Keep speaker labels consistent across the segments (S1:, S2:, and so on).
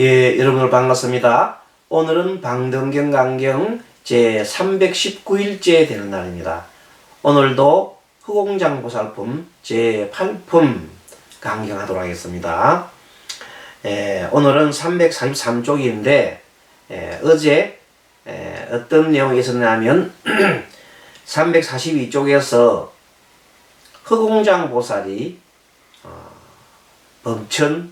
S1: 예, 여러분들 반갑습니다. 오늘은 방등경 강경 제 319일째 되는 날입니다. 오늘도 허공장보살품 제 8품 강경하도록 하겠습니다. 오늘은 343쪽인데 어제 어떤 내용이 있었냐면 342쪽에서 허공장보살이 범천에게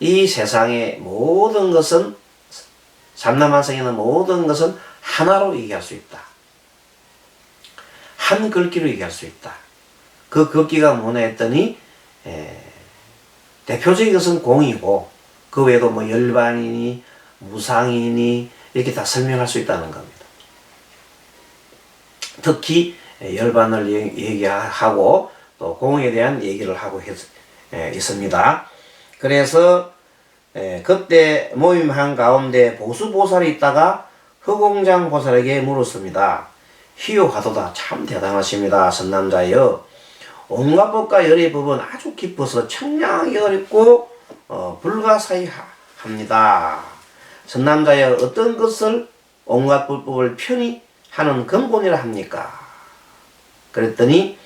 S1: 이 세상의 모든 것은 삼라만상에 있는 모든 것은 하나로 얘기할 수 있다. 한 글귀로 얘기할 수 있다. 그 글귀가 뭐냐 했더니 대표적인 것은 공이고 그 외에도 뭐 열반이니 무상이니 이렇게 다 설명할 수 있다는 겁니다. 특히 열반을 얘기하고 또 공에 대한 얘기를 하고 있습니다. 그래서 그때 모임한 가운데 보수보살이 있다가 허공장보살에게 물었습니다. 희요가도다 참 대단하십니다. 선남자여, 온갖 법과 열의 법은 아주 깊어서 청량하기 어렵고 불가사의합니다. 선남자여, 어떤 것을 온갖 불법을 편히 하는 근본이라 합니까? 그랬더니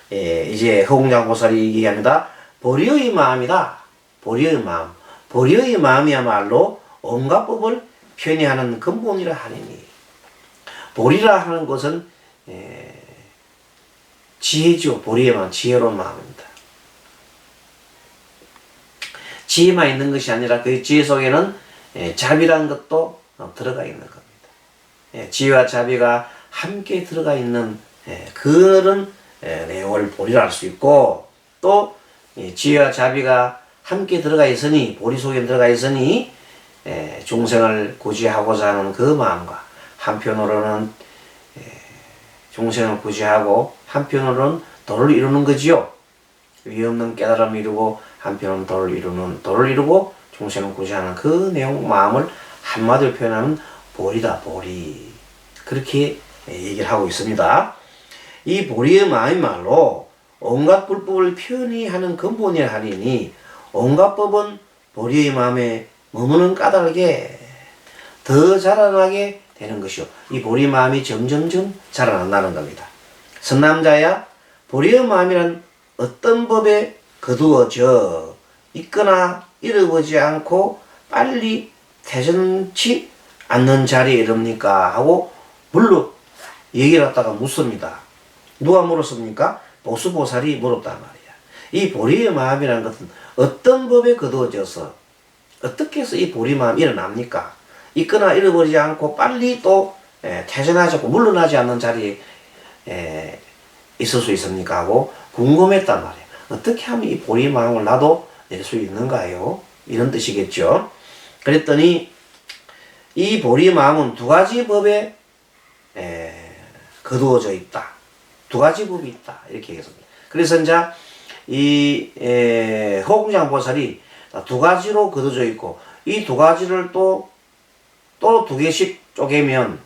S1: 이제 허공장보살이 얘기합니다. 보리의 마음이다. 보리의 마음. 보리의 마음이야말로 온갖 법을 편히 하는 근본이라 하니니. 보리라 하는 것은 지혜죠. 보리의 마음, 지혜로운 마음입니다. 지혜만 있는 것이 아니라 그 지혜 속에는 자비라는 것도 들어가 있는 겁니다. 지혜와 자비가 함께 들어가 있는 그런 내용을 보리라 할 수 있고, 또 지혜와 자비가 함께 들어가 있으니, 보리 속에 들어가 있으니 중생을 구제하고자 하는 그 마음과 한편으로는 중생을 구제하고 한편으로는 도를 이루는 거지요. 위 없는 깨달음을 이루고 한편으로는 도를 이루고 중생을 구제하는 그 내용 마음을 한마디로 표현하면 보리다, 보리. 그렇게 얘기를 하고 있습니다. 이 보리의 마음이말로 온갖 불법을 편히 하는 근본이라 하리니, 온갖 법은 보리의 마음에 머무는 까닭에 더 자라나게 되는 것이요. 이 보리 마음이 점점점 자라난다는 겁니다. 선남자야, 보리의 마음이란 어떤 법에 거두어져 있거나 잃어버지 않고 빨리 태전치 않는 자리에 이릅니까? 하고 물로 얘기를 하다가 묻습니다. 누가 물었습니까? 보수보살이 물었단 말이야. 이 보리의 마음이라는 것은 어떤 법에 거두어져서 어떻게 해서 이 보리 마음이 일어납니까? 있거나 잃어버리지 않고 빨리 또 퇴전하지 않고 물러나지 않는 자리에 있을 수 있습니까? 하고 궁금했단 말이야. 어떻게 하면 이 보리 마음을 나도 낼 수 있는가요? 이런 뜻이겠죠. 그랬더니 이 보리 마음은 두 가지 법에 거두어져 있다. 두 가지 법이 있다. 이렇게 얘기했습니다. 그래서 이제 이 허공장보살이 두 가지로 거두어져 있고, 이 두 가지를 또 두 개씩 쪼개면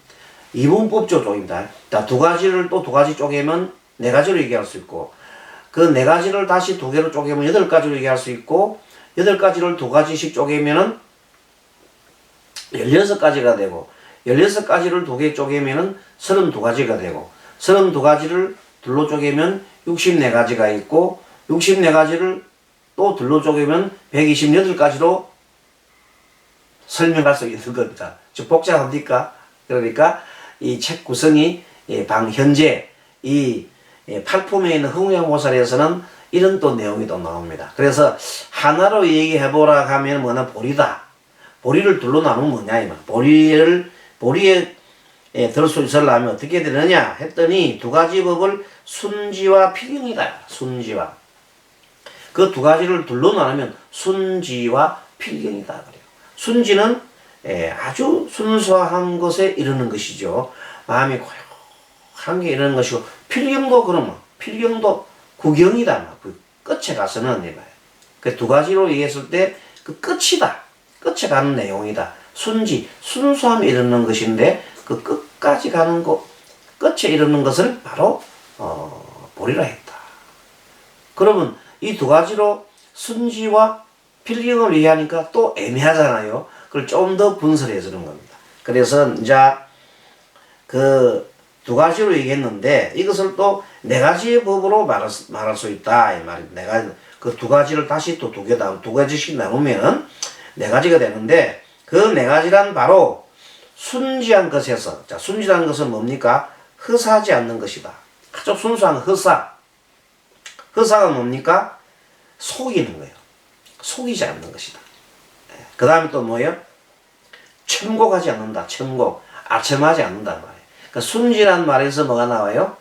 S1: 이분법조 쪽입니다. 두 가지를 또 두 가지 쪼개면 네 가지로 얘기할 수 있고, 그 네 가지를 다시 두 개로 쪼개면 8가지로 얘기할 수 있고, 8가지를 두 가지씩 쪼개면은 16가지가 되고, 16가지를 두 개 쪼개면은 32가지가 되고, 32가지를 둘로 쪼개면 64가지가 있고, 64가지를 또 둘로 쪼개면 128가지로 설명할 수 있는 겁니다. 좀 복잡합니까? 그러니까 이 책 구성이 현재 이 8품에 있는 허공장보살에서는 이런 또 내용이 또 나옵니다. 그래서 하나로 얘기해보라 하면 뭐냐, 보리다. 보리를 둘로 나누면 뭐냐, 이 말. 보리에 들 수 있으려면 어떻게 되느냐 했더니 두 가지 법을 순지와 필경이다. 순지와. 그 두 가지를 둘로 나누면 순지와 필경이다. 그래요. 순지는 아주 순수한 것에 이르는 것이죠. 마음이 고요한 게 이르는 것이고, 필경도 그러면 필경도 구경이다. 그 끝에 가서는 그 두 가지로 얘기했을 때 그 끝이다. 끝에 가는 내용이다. 순지, 순수함에 이르는 것인데 그 끝까지 가는 것, 끝에 이르는 것을 바로 보리라 했다. 그러면 이 두 가지로 순지와 필경을 얘기하니까 또 애매하잖아요. 그걸 좀 더 분설해 주는 겁니다. 그래서 이제 그 두 가지로 얘기했는데 이것을 또 네 가지의 법으로 말할 수 있다 이 말입니다. 내가 그 두 가지를 다시 또 두 가지씩 나누면 네 가지가 되는데 그 네 가지란 바로 순지한 것에서, 자, 순지라는 것은 뭡니까? 허사하지 않는 것이다. 아주 순수한 허사. 허사가 뭡니까? 속이는 거예요. 속이지 않는 것이다. 그 다음에 또 뭐예요? 천곡하지 않는다. 천곡. 아첨하지 않는단 말이에요. 그러니까 순지란 말에서 뭐가 나와요?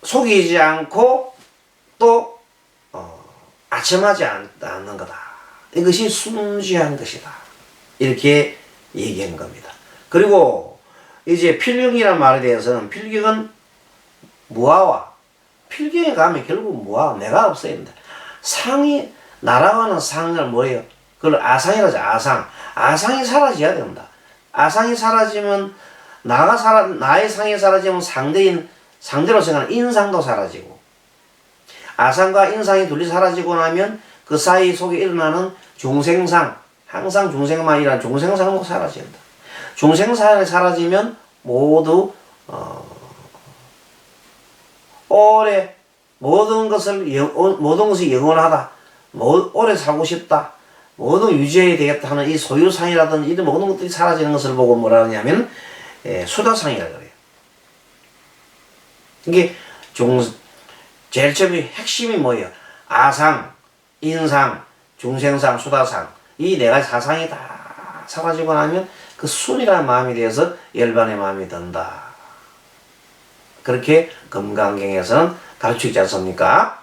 S1: 속이지 않고 또 아첨하지 않는 거다. 이것이 순지한 것이다. 이렇게 얘기한 겁니다. 그리고 이제 필경이라는 말에 대해서는 필경은 무아와 필경에 가면 결국 무아 내가 없어야 된다. 상이 날아가는 상을 뭐예요? 그걸 아상이라죠. 아상이 사라져야 된다. 아상이 사라지면 나의 상이 사라지면 상대로 생각하는 인상도 사라지고 아상과 인상이 둘이 사라지고 나면 그 사이 속에 일어나는 중생상, 항상 중생만 일어나는 중생상도 사라진다. 중생상이 사라지면 모두 오래 모든 것이 영원하다. 오래 살고 싶다. 모든 유지해야 되겠다 하는 이 소유상이라든지 이런 모든 것들이 사라지는 것을 보고 뭐라 하냐면 수다상이라 그래요. 이게 제일 처음에 핵심이 뭐예요? 아상, 인상, 중생상, 수다상 이 네 가지 사상이 다 사라지고 나면 그 순이라는 마음에 대해서 열반의 마음이 든다. 그렇게 금강경에서는 가르치지 않습니까?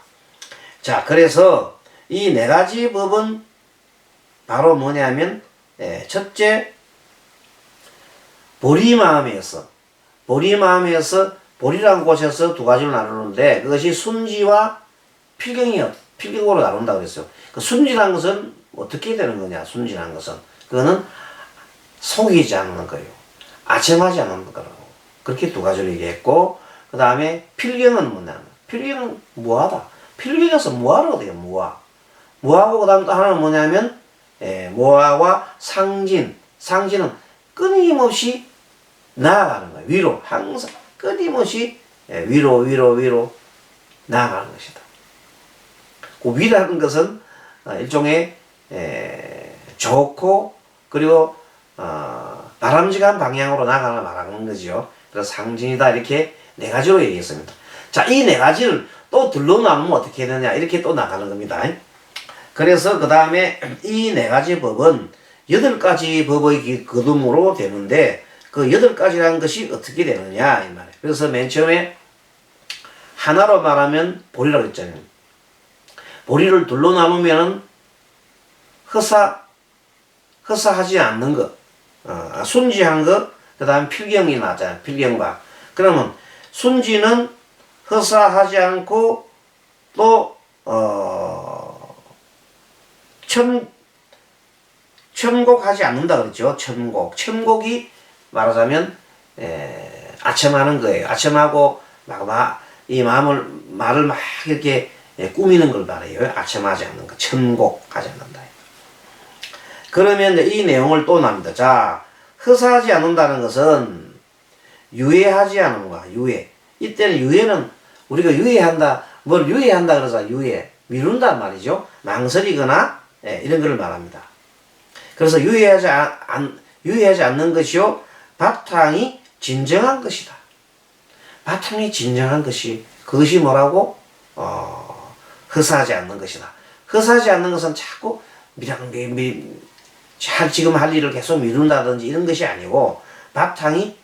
S1: 자, 그래서 이 네 가지 법은 바로 뭐냐면 첫째 보리마음에서 보리라는 곳에서 두 가지로 나누는데 그것이 순지와 필경으로 나눈다고 그랬어요. 그 순지라는 것은 어떻게 되는 거냐? 순지라는 것은 그거는 속이지 않는 거예요. 아첨하지 않는 거라고. 그렇게 두 가지로 얘기했고 그 다음에 필경은 뭐냐? 필경은 무하다. 필경에서 무하라고 돼요. 무하고 그 다음 또 하나는 뭐냐면 무하와 상진은 끊임없이 나아가는 거예요. 위로 항상 끊임없이 위로 나아가는 것이다. 그 위라는 것은 일종의 좋고 그리고 바람직한 방향으로 나아가는 말하는 거죠. 그래서 상진이다 이렇게 네 가지로 얘기했습니다. 자, 이 네 가지를 또 둘로 나누면 어떻게 되느냐 이렇게 또 나가는 겁니다. 그래서 그 다음에 이 네 가지 법은 8가지 법의 거둠으로 되는데 그 8가지라는 것이 어떻게 되느냐 이 말이에요. 그래서 맨 처음에 하나로 말하면 보리라고 했잖아요. 보리를 둘로 나누면은 허사하지 않는 것, 순지한 것, 그 다음 필경이 나잖아요. 필경과. 그러면 순지는 허사하지 않고 또 첨곡하지 않는다 그랬죠. 첨곡이 말하자면 아첨하는 거예요. 아첨하고 이 말을 막 이렇게 꾸미는 걸 말해요. 아첨하지 않는 거, 첨곡하지 않는다. 그러면 이 내용을 또 납니다. 자, 허사하지 않는다는 것은 유예하지 않는 거야. 유예. 이때는 유예는 우리가 유예한다. 뭘 유예한다 그러자 유예. 미룬단 말이죠. 망설이거나 이런 걸 말합니다. 그래서 유예하지 않는 것이요. 바탕이 진정한 것이다. 바탕이 진정한 것이 그것이 뭐라고? 허사하지 않는 것이다. 허사하지 않는 것은 자꾸 지금 할 일을 계속 미룬다든지 이런 것이 아니고 바탕이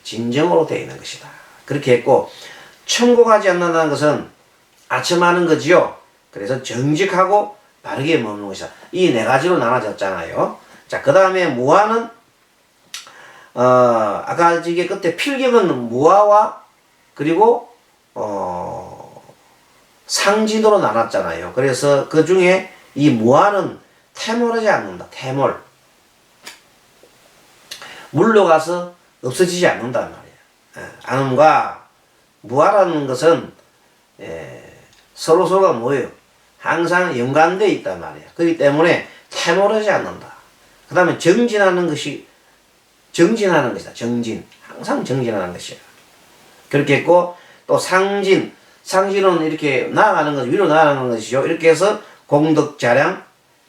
S1: 진정으로 되어 있는 것이다. 그렇게 했고 첨곡하지 않는다는 것은 아첨하는 거지요. 그래서 정직하고 바르게 먹는 것이다. 이 네 가지로 나눠졌잖아요. 자, 그 다음에 무아는 아까 이게 그때 필경은 무아와 그리고 상진으로 나눴잖아요. 그래서 그 중에 이 무아는 태몰하지 않는다. 태몰. 물러가서 없어지지 않는단 말이에요. 안음과 무아라는 것은 서로서로가 뭐예요? 항상 연관되어 있단 말이에요. 그렇기 때문에 태몰하지 않는다. 그 다음에 정진하는 것이다. 정진. 항상 정진하는 것이야. 그렇게 했고, 또 상진. 상진은 이렇게 나아가는 것, 위로 나아가는 것이죠. 이렇게 해서 공덕자량.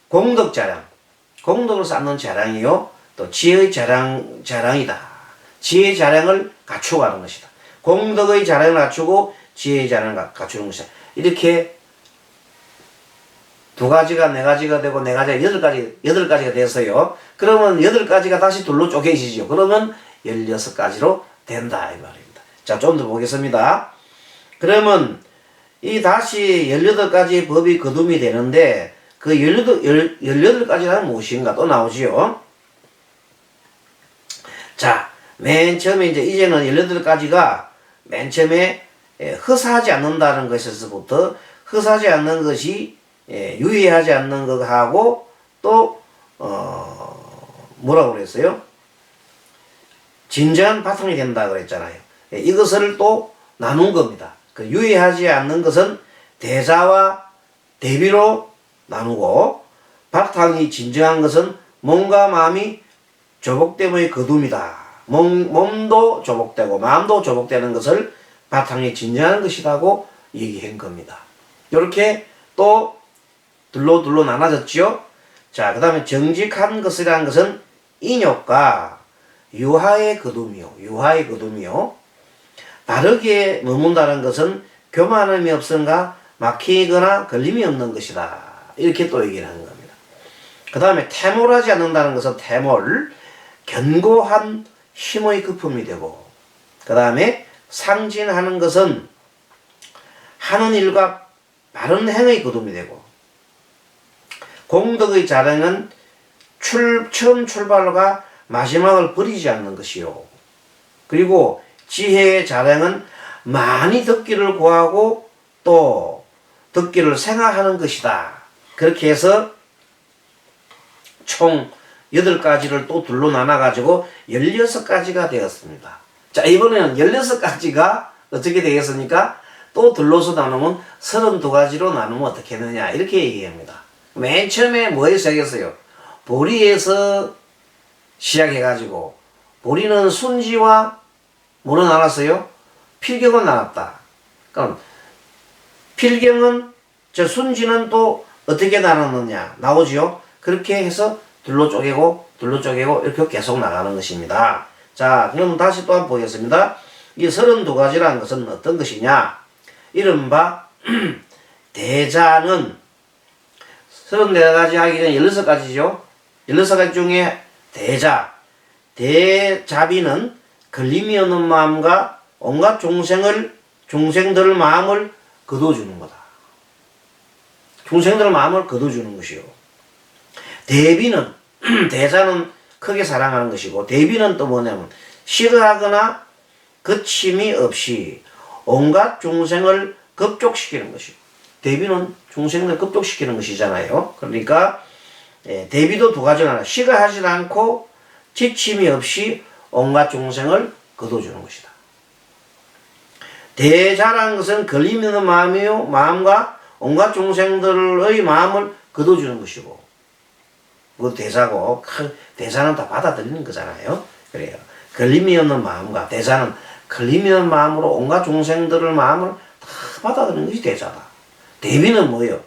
S1: 공덕을 쌓는 자량이요. 또 지혜의 자량이다. 지혜의 자량을 갖추어가는 것이다. 공덕의 자량을 갖추고 지혜의 자량을 갖추는 것이다. 이렇게 두 가지가 네 가지가 되고 네 가지가 여덟 가지가 돼서요. 그러면 여덟 가지가 다시 둘로 쪼개지죠. 그러면 16가지로 된다 이 말입니다. 자, 좀 더 보겠습니다. 그러면 이 다시 18가지 법이 거둠이 되는데 그 18가지는 무엇인가 또 나오지요. 자, 맨 처음에 이제는 18가지가 맨 처음에 허사하지 않는다는 것에서부터 허사하지 않는 것이 유의하지 않는 것하고 또 뭐라고 그랬어요? 진정한 바탕이 된다 그랬잖아요. 이것을 또 나눈 겁니다. 그 유의하지 않는 것은 대자와 대비로 나누고 바탕이 진정한 것은 몸과 마음이 조복됨의 거둠이다. 몸도 조복되고 마음도 조복되는 것을 바탕이 진정한 것이라고 얘기한 겁니다. 이렇게 또 둘로 나눠졌죠. 자, 그 다음에 정직한 것이라는 것은 인욕과 유하의 거둠이요. 바르게 머문다는 것은 교만함이 없은가 막히거나 걸림이 없는 것이다. 이렇게 또 얘기를 하는 겁니다. 그 다음에 태몰하지 않는다는 것은 견고한 힘의 거품이 되고, 그 다음에 상진하는 것은 하는 일과 바른 행의 거둠이 되고, 공덕의 자랑은 처음 출발과 마지막을 버리지 않는 것이요. 그리고 지혜의 자랑은 많이 듣기를 구하고 또 듣기를 생각하는 것이다. 그렇게 해서 총 8가지를 또 둘로 나눠가지고 16가지가 되었습니다. 자, 이번에는 16가지가 어떻게 되겠습니까? 또 둘로서 나누면 32가지로 나누면 어떻게 되느냐 이렇게 얘기합니다. 맨 처음에 뭐에서 시작했어요? 보리에서 시작해가지고 보리는 순지와 뭐로 나눴어요? 필경은 나눴다. 그럼 필경은 순지는 또 어떻게 나눴느냐 나오지요? 그렇게 해서 둘로 쪼개고 이렇게 계속 나가는 것입니다. 자, 그럼 다시 또 한번 보겠습니다. 이 32가지라는 것은 어떤 것이냐? 이른바 대자는 34가지 하기 전에 16가지죠. 16가지 중에 대자비는 걸림이 없는 마음과 온갖 중생들의 마음을 거둬주는 거다. 중생들의 마음을 거둬주는 것이요. 대자는 크게 사랑하는 것이고, 대비는 또 뭐냐면 싫어하거나 거침이 없이 온갖 중생을 급족시키는 것이고, 대비는 중생을 급족시키는 것이잖아요. 그러니까 대비도 두 가지가 싫어하지 않고 지침이 없이 온갖 중생을 거둬주는 것이다. 대자라는 것은 걸림 있는 마음이요, 마음과 온갖 중생들의 마음을 거둬주는 것이고, 그 대자고, 대자는 다 받아들이는 거잖아요. 그래요. 걸림이 없는 마음과 대자는 걸림이 없는 마음으로 온갖 중생들의 마음을 다 받아들이는 것이 대자다. 대비는 뭐예요?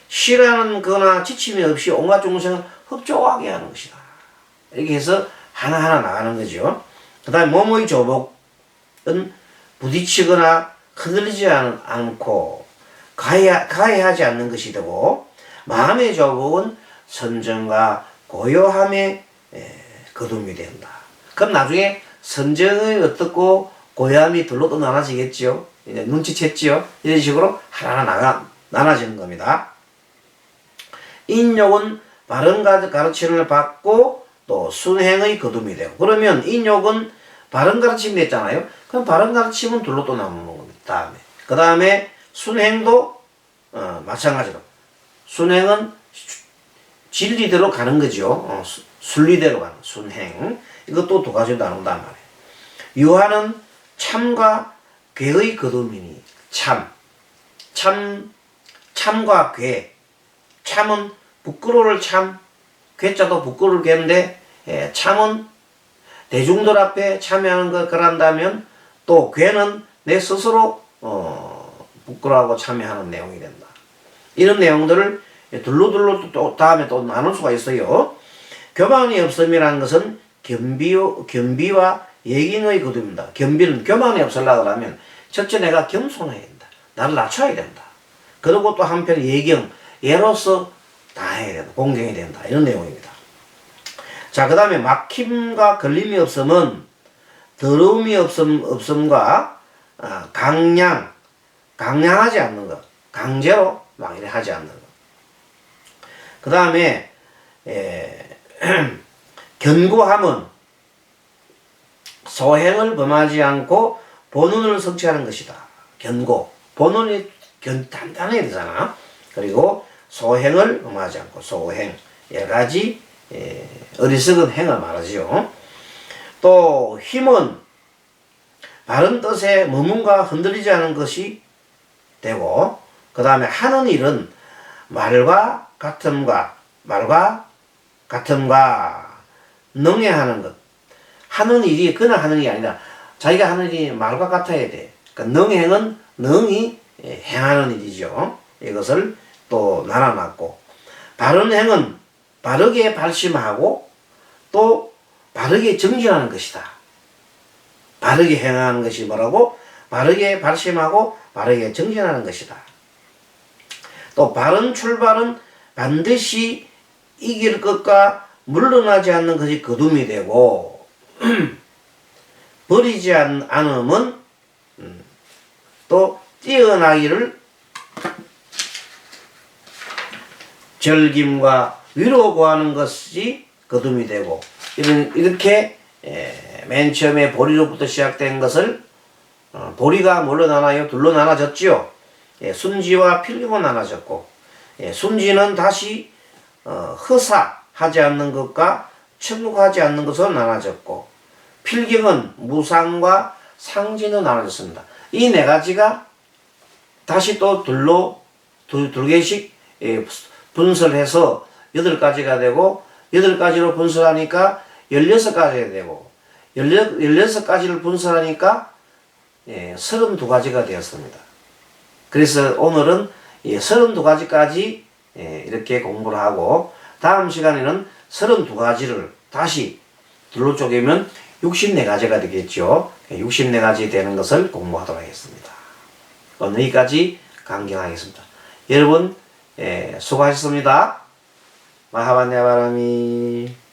S1: 싫어하는 거나 지침이 없이 온갖 중생을 흡족하게 하는 것이다. 이렇게 해서 하나하나 나가는 거죠. 그 다음에 몸의 조복은 부딪히거나 흔들리지 않고 가해하지 않는 것이 되고, 마음의 조복은 선정과 고요함의 거둠이 된다. 그럼 나중에 선정이 어떻고 고요함이 둘로 또 나눠지겠죠. 이제 눈치챘죠. 이런 식으로 하나하나 나눠지는 겁니다. 인욕은 바른 가르침을 받고 또 순행의 거둠이 되고, 그러면 인욕은 바른 가르침이 됐잖아요. 그럼 바른 가르침은 둘로 또 나누는 겁니다. 그 다음에 순행도 마찬가지로 순행은 진리대로 가는 거죠. 순리대로 가는 순행. 이것도 두 가지로 나눈단 말이에요. 유하는 참과 괴의 거둠이니 참. 참과 괴. 참은 부끄러울 참, 괴자도 부끄러울 괴인데, 참은 대중들 앞에 참여하는 것 그런다면, 또 괴는 내 스스로 부끄러워하고 참여하는 내용이 된다. 이런 내용들을 둘로둘로 또 다음에 또 나눌 수가 있어요. 교만이 없음이라는 것은 겸비와 예깅의 거듭입니다. 겸비는 교만이 없으려고 하면 첫째 내가 겸손해야 된다. 나를 낮춰야 된다. 그리고 또 한편 예경, 예로서 다 해야 된다. 공경해야 된다. 이런 내용입니다. 자, 그 다음에 막힘과 걸림이 없음은 더러움이 없음과 강량하지 않는 것. 강제로 막 이래 하지 않는 것. 그 다음에 견고함은 소행을 범하지 않고 본운을 성취하는 것이다. 견고. 본운이 단단해야 되잖아. 그리고 소행을 범하지 않고 소행. 여러 가지 어리석은 행을 말하죠. 또 힘은 바른 뜻에 머문과 흔들리지 않은 것이 되고, 그 다음에 하는 일은 말과 같음과 능해 하는 것. 하는 일이 그냥 하는 게 아니라 자기가 하는 일이 말과 같아야 돼. 그러니까 능행은 능히 행하는 일이죠. 이것을 또 나눠놨고, 바른 행은 바르게 발심하고 또 바르게 정진하는 것이다. 바르게 행하는 것이 뭐라고? 바르게 발심하고 바르게 정진하는 것이다. 또 바른 출발은 반드시 이길 것과 물러나지 않는 것이 거둠이 되고, 버리지 않음은 또 뛰어나기를 절김과 위로 구하는 것이 거둠이 되고, 이렇게 맨 처음에 보리로부터 시작된 것을 보리가 뭘로 나눠요? 둘로 나눠졌지요. 순지와 필기로 나눠졌고, 순지는 다시 허사하지 않는 것과 천묵하지 않는 것으로 나눠졌고, 필경은 무상과 상진으로 나눠졌습니다. 이 네 가지가 다시 또 둘 개씩 분설해서 8가지가 되고, 8가지로 분설하니까 16가지가 되고, 16가지를 분설하니까 32가지가 되었습니다. 그래서 오늘은 32가지까지 이렇게 공부를 하고, 다음 시간에는 32가지를 다시 둘로 쪼개면 64가지가 되겠죠. 64가지 되는 것을 공부하도록 하겠습니다. 오늘 여기까지 강경하겠습니다. 여러분 수고하셨습니다. 마하반야바라미.